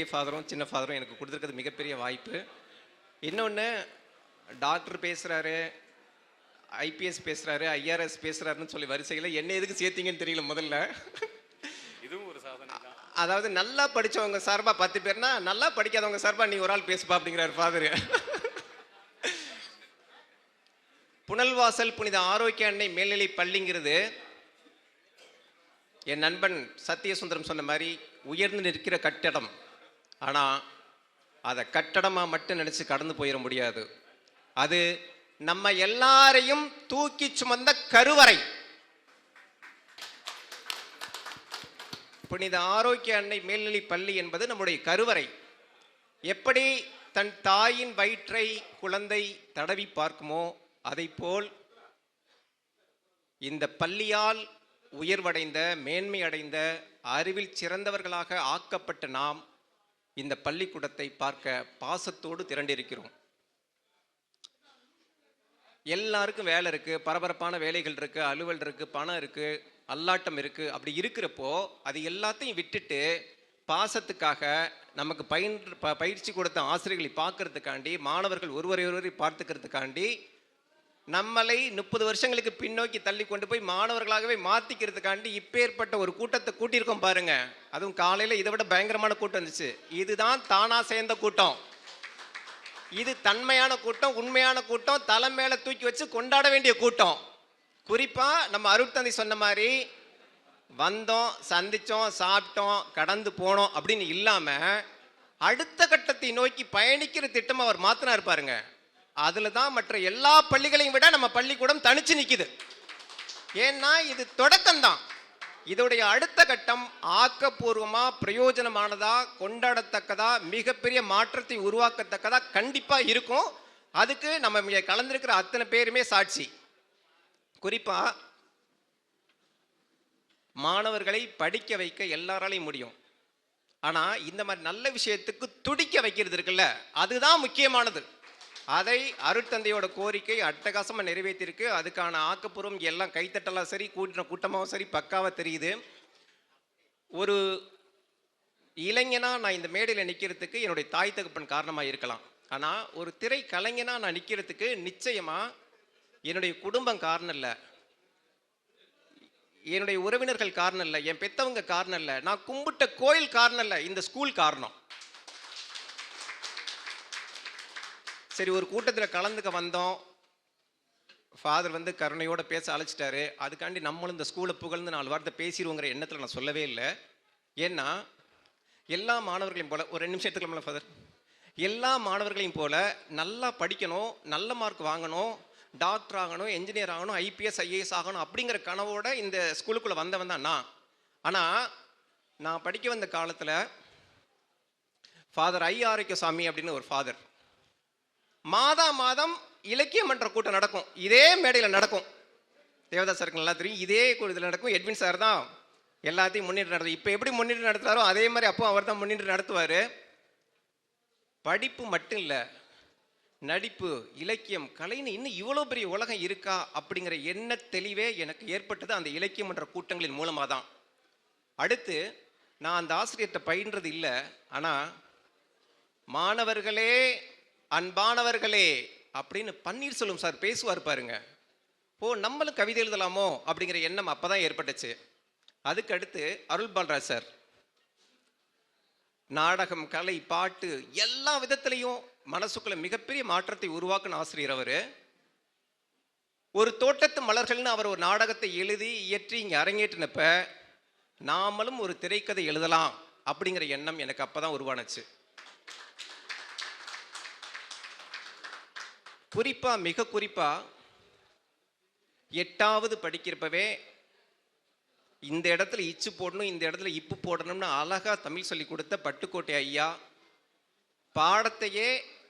பெரிய ஃபாதரும் சின்ன ஃபாதரும் எனக்கு கொடுத்துருக்கிறது மிகப்பெரிய வாய்ப்பு. இன்னொன்று, டாக்டர் பேசுகிறாரு, ஐபிஎஸ் பேசுகிறாரு, ஐஆர்எஸ் பேசுகிறாருன்னு சொல்லி வரிசையில் என்ன எதுக்கு சேர்த்தீங்கன்னு தெரியல முதல்ல. இதுவும் ஒரு சாதனை தான். அதாவது நல்லா படித்தவங்க சார்பாக 10 பேர்னா, நல்லா படிக்காதவங்க சார்பாக நீ ஒரு ஆள் பேசுப்பா அப்படிங்கிறார் ஃபாதரு. புனல்வாசல் புனித ஆரோக்கிய அன்னை மேல்நிலை பள்ளிங்கிறது என் நண்பன் சத்தியசுந்தரம் சொன்ன மாதிரி உயர்ந்து நிற்கிற கட்டடம். ஆனால் அதை கட்டடமாக மட்டும் நினச்சி கடந்து போயிட முடியாது. அது நம்ம எல்லாரையும் தூக்கி சுமந்த கருவறை. புனித ஆரோக்கிய அன்னை மேல்நிலை பள்ளி என்பது நம்முடைய கருவறை. எப்படி தன் தாயின் வயிற்றை குழந்தை தடவி பார்க்குமோ அதைப்போல் இந்த பள்ளியால் உயர்வடைந்த, மேன்மை அடைந்த, அறிவில் சிறந்தவர்களாக ஆக்கப்பட்ட நாம் இந்த பள்ளிக்கூடத்தை பார்க்க பாசத்தோடு திரண்டிருக்கிறோம். எல்லாருக்கும் வேலை இருக்கு, பரபரப்பான வேலைகள் இருக்கு, அலுவல் இருக்கு, பணம் இருக்கு, அல்லாட்டம் இருக்கு. அப்படி இருக்கிறப்போ அது எல்லாத்தையும் விட்டுட்டு பாசத்துக்காக நமக்கு பயிற்சி கொடுத்த ஆசிரியர்களை பார்க்கறதுக்காண்டி, மாணவர்கள் ஒருவரை பார்த்துக்கிறதுக்காண்டி நம்மளை 30 வருஷங்களுக்கு பின்னோக்கி தள்ளி கொண்டு போய் மாணவர்களாகவே மாற்றிக்கிறதுக்காண்டி இப்பேற்பட்ட ஒரு கூட்டத்தை கூட்டியிருக்கோம் பாருங்க. அதுவும் காலையில் இதை விட பயங்கரமான கூட்டம் இருந்துச்சு. இதுதான் தானா சேர்ந்த கூட்டம். இது தன்மையான கூட்டம், உண்மையான கூட்டம், தலை மேலே தூக்கி வச்சு கொண்டாட வேண்டிய கூட்டம். குறிப்பாக நம்ம அருட்தந்தை சொன்ன மாதிரி வந்தோம், சந்தித்தோம், சாப்பிட்டோம், கடந்து போனோம் அப்படின்னு இல்லாமல் அடுத்த கட்டத்தை நோக்கி பயணிக்கிற திட்டம் அவர் மாற்றினா இருப்பாருங்க. அதில் தான் மற்ற எல்லா பள்ளிகளையும் விட நம்ம பள்ளிக்கூடம் தனிச்சு நிற்குது. ஏன்னா இது தொடக்கம்தான். இதோடைய அடுத்த கட்டம் ஆக்கப்பூர்வமா, பிரயோஜனமானதா, கொண்டாடத்தக்கதா, மிகப்பெரிய மாற்றத்தை உருவாக்கத்தக்கதா கண்டிப்பா இருக்கும். அதுக்கு நம்ம இங்கே கலந்திருக்கிற அத்தனை பேருமே சாட்சி. குறிப்பா மாணவர்களை படிக்க வைக்க எல்லாராலையும் முடியும். ஆனா இந்த மாதிரி நல்ல விஷயத்துக்கு துடிக்க வைக்கிறது இருக்குல்ல, அதுதான் முக்கியமானது. அதை அருட்தந்தையோட கோரிக்கை அட்டகாசமாக நிறைவேற்றிருக்கு. அதுக்கான ஆக்கப்பூர்வம் எல்லாம் கைத்தட்டலாம் சரி, கூட்டின கூட்டமாகவும் சரி பக்காவாக தெரியுது. ஒரு இளைஞனாக நான் இந்த மேடையில் நிற்கிறதுக்கு என்னுடைய தாய் தகப்பன் காரணமாக இருக்கலாம். ஆனால் ஒரு திரை கலைஞனாக நான் நிற்கிறதுக்கு நிச்சயமாக என்னுடைய குடும்பம் காரணம் இல்லை, என்னுடைய உறவினர்கள் காரணம் இல்லை, என் பெற்றவங்க காரணம் இல்லை, நான் கும்பிட்ட கோயில் காரணம் இல்லை, இந்த ஸ்கூல் காரணம். சரி, ஒரு கூட்டத்தில் கலந்துக்க வந்தோம், ஃபாதர் வந்து கருணையோடு பேச அழைச்சிட்டாரு. அதுக்காண்டி நம்மளும் இந்த ஸ்கூலை புகழ்ந்து 4 வார்த்தை பேசிடுவோங்கிற எண்ணத்தில் நான் சொல்லவே இல்லை. ஏன்னா எல்லா மாணவர்களையும் போல், ஒரு 2 நிமிஷம் எடுத்துக்கலாம்ல ஃபாதர், எல்லா மாணவர்களையும் போல் நல்லா படிக்கணும், நல்ல மார்க் வாங்கணும், டாக்டர் ஆகணும், என்ஜினியர் ஆகணும், ஐபிஎஸ் ஐஏஎஸ் ஆகணும் அப்படிங்கிற கனவோட இந்த ஸ்கூலுக்குள்ளே வந்தவன் தான் நான். ஆனால் நான் படிக்க வந்த காலத்தில் ஃபாதர் ஆரோக்கியசாமி அப்படின்னு ஒரு ஃபாதர், மாதம் இலக்கிய மன்ற கூட்டம் நடக்கும், இதே மேடையில் நடக்கும். தேவதாஸ் சாருக்கு நல்லா தெரியும், இதே இதில் நடக்கும். எட்வின் சார் தான் எல்லாத்தையும் முன்னிட்டு நடத்தும். இப்போ எப்படி முன்னிட்டு நடத்துகிறாரோ அதே மாதிரி அப்போ அவர் தான் முன்னிட்டு நடத்துவார். படிப்பு மட்டும் இல்லை, நடிப்பு, இலக்கியம், கலைன்னு இன்னும் இவ்வளோ பெரிய உலகம் இருக்கா அப்படிங்கிற எண்ண தெளிவே எனக்கு ஏற்பட்டது அந்த இலக்கிய மன்ற கூட்டங்களின் மூலமாக தான். அடுத்து நான் அந்த ஆசிரியர்கிட்ட பயின்றது இல்லை, ஆனால் மாணவர்களே, அன்பானவர்களே அப்படின்னு பன்னீர்செல்வம் சார் பேசுவார் பாருங்க. நம்மளும் கவிதை எழுதலாமோ அப்படிங்கிற எண்ணம் அப்பதான் ஏற்பட்டுச்சு. அதுக்கு அடுத்து அருள் பால்ராஜ் சார் நாடகம், கலை, பாட்டு எல்லா விதத்திலையும் மனசுக்குள்ள மிகப்பெரிய மாற்றத்தை உருவாக்குன ஆசிரியர் அவர். ஒரு தோட்டத்து மலர்கள்னு அவர் ஒரு நாடகத்தை எழுதி இயற்றி இங்கே அரங்கேற்றினப்ப நாமளும் ஒரு திரைக்கதை எழுதலாம் அப்படிங்கிற எண்ணம் எனக்கு அப்பதான் உருவானுச்சு. குறிப்பா, மிக குறிப்பா 8வது படிக்கிறப்பவே இந்த இடத்துல இச்சு போடணும், இந்த இடத்துல இப்பு போடணும்னு அழகா தமிழ் சொல்லி கொடுத்த பட்டுக்கோட்டை ஐயா, பாடத்தையே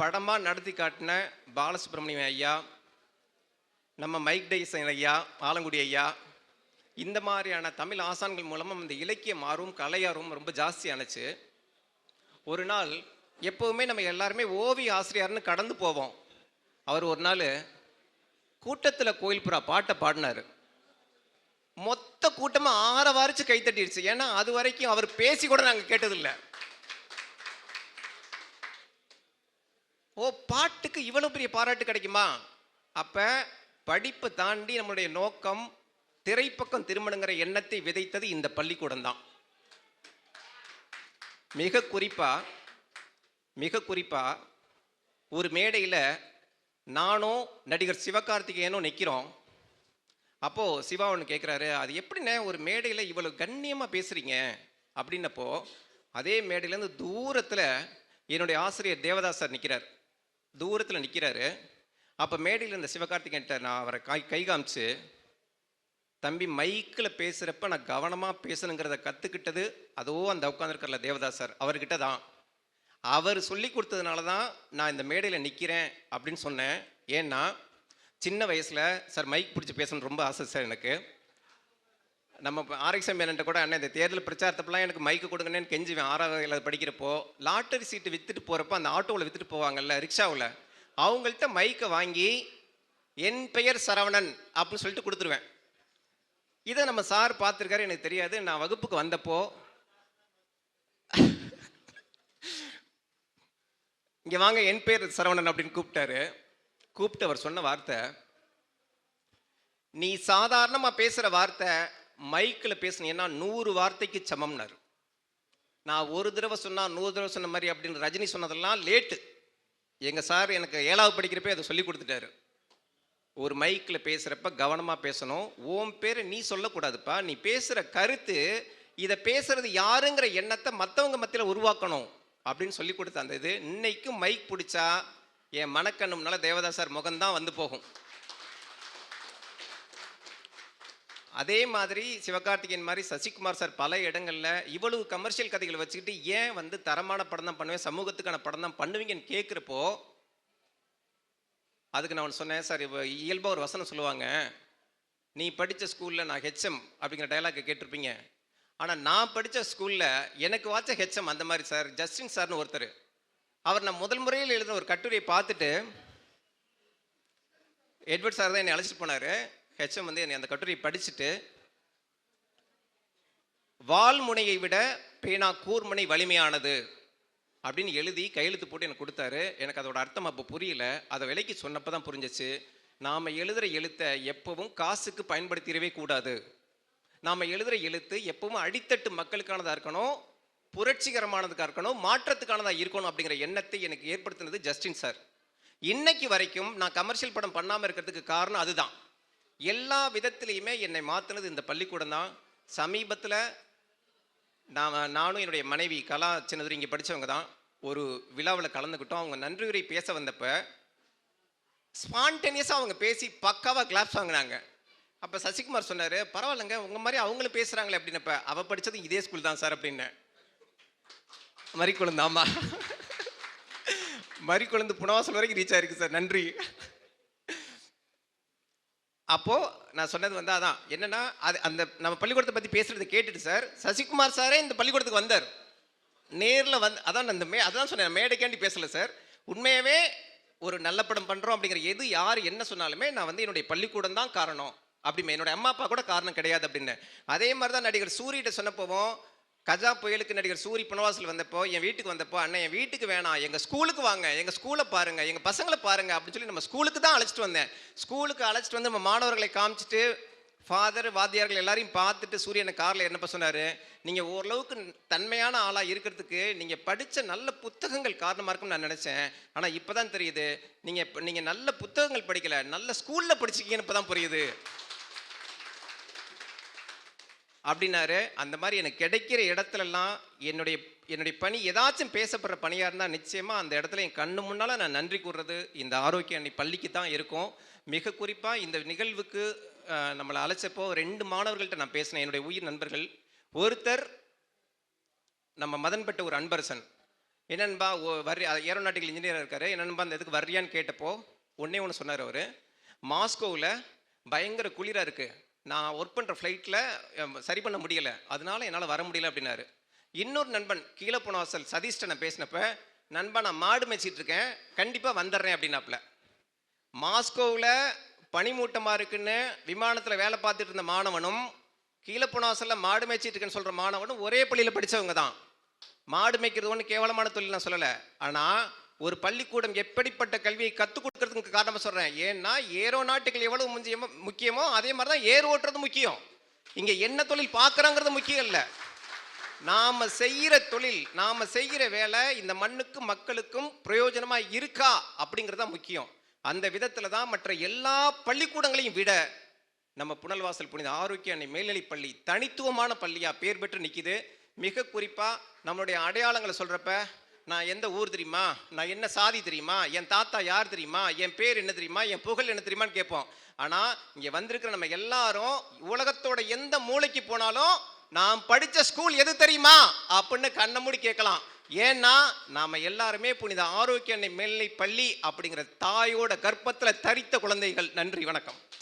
படமா நடத்தி காட்டின பாலசுப்ரமணியம் ஐயா, நம்ம மைக் டைசன் ஐயா, ஆலங்குடி ஐயா, இந்த மாதிரியான தமிழ் ஆசான்கள் மூலமாக இந்த இலக்கியம் ஆர்வம், கலை ஆர்வம் ரொம்ப ஜாஸ்தியானுச்சு. ஒரு நாள், எப்போவுமே நம்ம எல்லாருமே ஓவிய ஆசிரியர்னு கடந்து போவோம். அவர் ஒரு நாள் கூட்டத்தில் கோயில் புறா பாட்டை பாடினார். மொத்த கூட்டமாக ஆரவாரிச்சு கைத்தட்டிடுச்சு. ஏன்னா அது வரைக்கும் அவர் பேசி கூட நாங்கள் கேட்டதில்லை. ஓ, பாட்டுக்கு இவ்வளவு பெரிய பாராட்டு கிடைக்குமா? அப்ப படிப்பை தாண்டி நம்மளுடைய நோக்கம் திரைப்பக்கம் திருமணங்கிற எண்ணத்தை விதைத்தது இந்த பள்ளிக்கூடம் தான். மிக குறிப்பா மிக குறிப்பா ஒரு மேடையில் நானும் நடிகர் சிவகார்த்திகேயனும் நிற்கிறோம். அப்போ சிவா ஒன்று கேட்குறாரு, அது எப்படிண்ணே ஒரு மேடையில் இவ்வளவு கண்ணியமாக பேசுறீங்க அப்படின்னப்போ, அதே மேடையிலேருந்து தூரத்தில் என்னுடைய ஆசிரியர் தேவதாஸ் சார் நிற்கிறார். தூரத்தில் நிற்கிறாரு. அப்போ மேடையில் இந்த சிவகார்த்திகேயன்ட்ட நான் அவரை கை காமிச்சு, தம்பி மைக்கில் பேசுகிறப்ப நான் கவனமாக பேசணுங்கிறத கற்றுக்கிட்டது அதோ அந்த உட்காந்துருக்கல தேவதாஸ் சார் அவர்கிட்ட தான். அவர் சொல்லி கொடுத்ததுனால தான் நான் இந்த மேடையில் நிற்கிறேன் அப்படின்னு சொன்னேன். ஏன்னா சின்ன வயசில் சார் மைக் பிடிச்சி பேசணும்னு ரொம்ப ஆசை சார் எனக்கு. நம்ம ஆர்எக்ஸ்எம் மேனன்ட்ட கூட அண்ணன் இந்த தேர்தல் பிரச்சாரத்தப்பெல்லாம் எனக்கு மைக்கு கொடுங்கன்னு கெஞ்சுவேன். 6வது வயதில் படிக்கிறப்போ லாட்டரி சீட்டு விற்றுட்டு போகிறப்போ அந்த ஆட்டோவில் விற்றுட்டு போவாங்கல்ல, ரிக்ஷாவில், அவங்கள்ட்ட மைக்கை வாங்கி என் பெயர் சரவணன் அப்படின்னு சொல்லிட்டு கொடுத்துருவேன். இதை நம்ம சார் பார்த்துருக்காரு, எனக்கு தெரியாது. நான் வகுப்புக்கு வந்தப்போ இங்கே வாங்க என் பேர் சரவணன் அப்படின்னு கூப்பிட்டாரு. கூப்பிட்டு அவர் சொன்ன வார்த்தை, நீ சாதாரணமாக பேசுகிற வார்த்தை மைக்கில் பேசுனீங்கன்னா 100 வார்த்தைக்கு சமம்னாரு. நான் ஒரு தடவை சொன்னால் 100 தடவை சொன்ன மாதிரி அப்படின்னு ரஜினி சொன்னதெல்லாம் லேட்டு. எங்கள் சார் எனக்கு 7வது படிக்கிறப்பே அதை சொல்லி கொடுத்துட்டாரு. ஒரு மைக்கில் பேசுகிறப்ப கவனமாக பேசணும். ஓம் பேரை நீ சொல்லக்கூடாதுப்பா, நீ பேசுகிற கருத்து இதை பேசுறது யாருங்கிற எண்ணத்தை மற்றவங்க மத்தியில் உருவாக்கணும் அப்படின்னு சொல்லி கொடுத்த அந்த இது இன்னைக்கும் மைக் பிடிச்சா என் மனக்கண்ணும்னால தேவதாஸ் சார் முகம்தான் வந்து போகும். அதே மாதிரி சிவகார்த்திகேயன் மாதிரி சசிகுமார் சார் பல இடங்கள்ல இவ்வளவு கமர்ஷியல் கதைகளை வச்சுக்கிட்டு ஏன் வந்து தரமான படம் தான் பண்ணுவேன், சமூகத்துக்கான படம் தான் பண்ணுவீங்கன்னு கேட்குறப்போ அதுக்கு நான் சொன்னேன், சார் இயல்பாக ஒரு வசனம் சொல்லுவாங்க, நீ படித்த ஸ்கூலில் நான் ஹெச்எம் அப்படிங்கிற டைலாக் கேட்டிருப்பீங்க. ஆனால் நான் படித்த ஸ்கூலில் எனக்கு வாட்ச ஹெச்எம் அந்த மாதிரி சார் ஜஸ்டின் சார்னு ஒருத்தர். அவர் நான் முதல் முறையில் எழுதின ஒரு கட்டுரையை பார்த்துட்டு எட்வர்ட் சார் தான் என்னை அழைச்சிட்டு போனார். ஹெச்எம் வந்து என்னை அந்த கட்டுரையை படிச்சுட்டு, வால்முனையை விட பேனா கூர்மனை வலிமையானது அப்படின்னு எழுதி கையெழுத்து போட்டு எனக்கு கொடுத்தாரு. எனக்கு அதோட அர்த்தம் அப்போ புரியல. அதை விலைக்கு சொன்னப்போ தான் புரிஞ்சிச்சு. நாம் எழுதுகிற எழுத்தை எப்பவும் காசுக்கு பயன்படுத்திடவே கூடாது. நாம் எழுதுகிற எழுத்து எப்பவும் அடித்தட்டு மக்களுக்கானதாக இருக்கணும், புரட்சிகரமானதுக்காக இருக்கணும், மாற்றத்துக்கானதாக இருக்கணும் அப்படிங்கிற எண்ணத்தை எனக்கு ஏற்படுத்தினது ஜஸ்டின் சார். இன்னைக்கு வரைக்கும் நான் கமர்ஷியல் படம் பண்ணாமல் இருக்கிறதுக்கு காரணம் அதுதான். எல்லா விதத்திலையுமே என்னை மாற்றினது இந்த பள்ளிக்கூடம் தான். சமீபத்தில் நானும் என்னுடைய மனைவி கலா சின்னதுரை இங்கே படித்தவங்க தான் ஒரு விழாவில் கலந்துக்கிட்டோம். அவங்க நன்றியுரை பேச வந்தப்போ ஸ்பான்டேனியஸாக அவங்க பேசி பக்காவாக கிளாப்ஸ் வாங்கினாங்க. அப்போ சசிகுமார் சொன்னார், பரவாயில்லைங்க உங்கள் மாதிரி அவங்களும் பேசுகிறாங்களே அப்படின்னப்ப, அவள் படித்தது இதே ஸ்கூல் தான் சார் அப்படின்னேன். மறிக்குழுந்து, ஆமாம், மறிக்குழுந்து புனவாசல் வரைக்கும் ரீச் ஆயிருக்கு சார், நன்றி. அப்போது நான் சொன்னது வந்து அதான் என்னென்னா, அது அந்த நம்ம பள்ளிக்கூடத்தை பற்றி பேசுகிறத கேட்டுட்டு சார் சசிகுமார் சாரே இந்த பள்ளிக்கூடத்துக்கு வந்தார் நேரில் வந்து. அதான் அதான் சொன்னேன், மேடைக்காண்டி பேசலை சார். உண்மையாகவே ஒரு நல்ல படம் பண்ணுறோம் அப்படிங்கிற எது யார் என்ன சொன்னாலுமே நான் வந்து என்னுடைய பள்ளிக்கூடம் தான் காரணம் அப்படிமே, என்னோட அம்மா அப்பா கூட காரணம் கிடையாது அப்படின்னு. அதே மாதிரி தான் நடிகர் சூரியிட்ட சொன்னப்போவும், கஜா புயலுக்கு நடிகர் சூரி புனவாசல் வந்தப்போ என் வீட்டுக்கு வந்தப்போ, அண்ணன் என் வீட்டுக்கு வேணாம், எங்கள் ஸ்கூலுக்கு வாங்க, எங்கள் ஸ்கூலை பாருங்கள், எங்கள் பசங்களை பாருங்கள் அப்படின்னு சொல்லி நம்ம ஸ்கூலுக்கு தான் அழைச்சிட்டு வந்தேன். ஸ்கூலுக்கு அழைச்சிட்டு வந்து நம்ம மாணவர்களை காமிச்சிட்டு ஃபாதர் வாத்தியார்கள் எல்லாரையும் பார்த்துட்டு சூரியனை காரில் என்னப்போ சொன்னார், நீங்கள் ஓரளவுக்கு தன்மையான ஆளாக இருக்கிறதுக்கு நீங்கள் படித்த நல்ல புத்தகங்கள் காரணமாக இருக்கும்னு நான் நினச்சேன். ஆனால் இப்போ தான் தெரியுது நீங்கள் நல்ல புத்தகங்கள் படிக்கலை, நல்ல ஸ்கூலில் படிச்சிருக்கீங்கன்னு இப்போ தான் புரியுது அப்படின்னாரு. அந்த மாதிரி எனக்கு கிடைக்கிற இடத்துலலாம் என்னுடைய பணி ஏதாச்சும் பேசப்படுற பணியாக இருந்தால் நிச்சயமாக அந்த இடத்துல என் கண்ணு முன்னால் நான் நன்றி கூறுறது இந்த ஆரோக்கிய அன்னை பள்ளிக்கு தான் இருக்கும். மிக குறிப்பாக இந்த நிகழ்வுக்கு நம்மளை அழைச்சப்போ 2 மாணவர்கள்ட்ட நான் பேசினேன், என்னுடைய உயிர் நண்பர்கள். ஒருத்தர் நம்ம மதன்பட்ட ஒரு அன்பரசன், என்னன்பா ஏரோநாட்டிக்கல் இன்ஜினியராக இருக்காரு, என்னன்பா அந்த இதுக்கு வர்றியான்னு கேட்டப்போ ஒன்று சொன்னார். அவர் மாஸ்கோவில் பயங்கர குளிராக இருக்குது, நான் ஒர்க் பண்ணுற ஃப்ளைட்டில் சரி பண்ண முடியலை, அதனால என்னால் வர முடியல அப்படின்னாரு. இன்னொரு நண்பன் கீழே புனவாசல் சதீஷ்ட நான் பேசினப்ப, நண்பன் நான் மாடு மேய்ச்சிட்டு இருக்கேன், கண்டிப்பாக வந்துடுறேன் அப்படின்னாப்புல. மாஸ்கோவில் பனிமூட்டமாக இருக்குன்னு விமானத்தில் வேலை பார்த்துட்டு இருந்த மாணவனும் கீழே புனவாசலில் மாடு மேய்ச்சிட்டு இருக்கேன்னு சொல்கிற மாணவனும் ஒரே பள்ளியில் படித்தவங்க தான். மாடு மேய்க்கிறது ஒன்றும் கேவலமான தொழில் நான் சொல்லலை. ஆனால் ஒரு பள்ளிக்கூடம் எப்படிப்பட்ட கல்வியை கற்றுக் கொடுக்கறதுக்கு காரணமா சொல்றேன். ஏன்னா ஏரோநாட்டுகள் எவ்வளவு முக்கியமோ அதே மாதிரி தான் ஏர் ஓட்டுறது முக்கியம். இங்க என்ன தொழில் பார்க்கறாங்கிறது முக்கியம் இல்ல. நாம செய்யற தொழில், நாம செய்யற வேலை இந்த மண்ணுக்கும் மக்களுக்கும் பிரயோஜனமா இருக்கா அப்படிங்கிறது தான் முக்கியம். அந்த விதத்துல தான் மற்ற எல்லா பள்ளிக்கூடங்களையும் விட நம்ம புனல்வாசல் புனித ஆரோக்கிய அன்னை மேல்நிலைப் பள்ளி தனித்துவமான பள்ளியா பேர் பெற்று நிக்குது. மிக குறிப்பா நம்மளுடைய அடையாளங்களை சொல்றப்ப, நான் எந்த ஊர் தெரியுமா, நான் என்ன சாதி தெரியுமா, என் தாத்தா யார் தெரியுமா, என் பேர் என்ன தெரியுமா, என் புகழ் என்ன தெரியுமான்னு கேட்போம். ஆனா இங்க வந்திருக்கிற நம்ம எல்லாரும் உலகத்தோட எந்த மூளைக்கு போனாலும் நான் படிச்ச ஸ்கூல் எது தெரியுமா அப்படின்னு கண்ண மூடி கேட்கலாம். ஏன்னா நாம எல்லாருமே புனித ஆரோக்கிய அன்னை மேல்நிலைப் பள்ளி அப்படிங்கிற தாயோட கர்ப்பத்துல தரித்த குழந்தைகள். நன்றி, வணக்கம்.